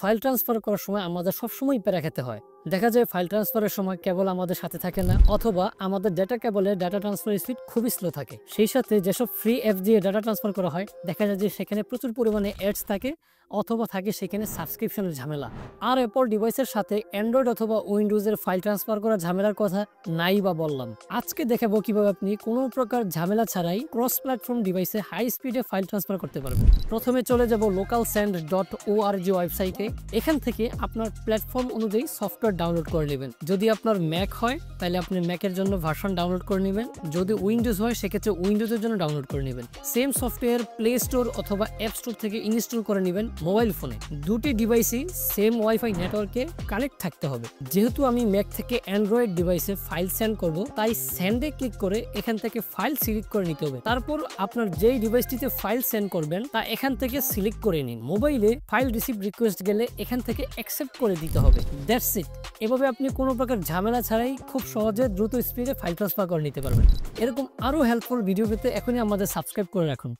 File transfer করার সময় আমাদের সবসময় প্যারা খেতে হয়। দেখা যায় ফাইল ট্রান্সফারের সময় কেবল আমাদের সাথে থাকে না, অথবা আমাদের ডেটা কেবলের ডাটা ট্রান্সফার স্পিড খুবই স্লো থাকে। সেই সাথে যেসব ফ্রি অ্যাপ দিয়ে ডাটা ট্রান্সফার করা হয় দেখা যায় যে সেখানে প্রচুর পরিমাণে অ্যাডস থাকে, অথবা থাকে সেখানে সাবস্ক্রিপশনের ঝামেলা। আর অ্যাপল ডিভাইসের সাথে অ্যান্ড্রয়েড অথবা উইন্ডোজের ফাইল ট্রান্সফার করার ঝামেলার কথা নাই বা বললাম। আজকে দেখাবো কিভাবে আপনি কোনো প্রকার ঝামেলা ছাড়াই ক্রস প্ল্যাটফর্ম ডিভাইসে হাই স্পিডে ফাইল ট্রান্সফার করতে পারবেন। প্রথমে চলে যাব localsend.org ওয়েবসাইটে। এখান থেকে আপনার প্ল্যাটফর্ম অনুযায়ী সফটওয়্যার ডাউনলোড করে নেবেন। যদি আপনার ম্যাক হয় তাহলে আপনি ম্যাকের জন্য ভার্সন ডাউনলোড করে নেবেন, যদি উইন্ডোজ হয় সেক্ষেত্রে উইন্ডোজের জন্য ডাউনলোড করে নেবেন। সেম সফটওয়্যার প্লে স্টোর অথবা অ্যাপ স্টোর থেকে ইনস্টল করে নেবেন মোবাইল ফোনে। দুটি ডিভাইসই সেম ওয়াইফাই নেটওয়ার্কে কানেক্ট থাকতে হবে। যেহেতু আমি ম্যাক থেকে অ্যান্ড্রয়েড ডিভাইসে ফাইল সেন্ড করব, তাই সেন্ডে ক্লিক করে এখান থেকে ফাইল সিলেক্ট করে নিতে হবে। তারপর আপনার যেই ডিভাইসটিতে ফাইল সেন্ড করবেন তা এখান থেকে সিলেক্ট করে নিন। মোবাইলে ফাইল রিসিভ রিকোয়েস্ট গেলে এখান থেকে অ্যাকসেপ্ট করে দিতে হবে। That's it. এভাবে আপনি কোনো প্রকার ঝামেলা ছাড়াই খুব সহজে দ্রুত স্পিডে ফাইল ট্রান্সফার করে নিতে পারবেন। এরকম আরও হেল্পফুল ভিডিও পেতে এখনই আমাদের সাবস্ক্রাইব করে রাখুন।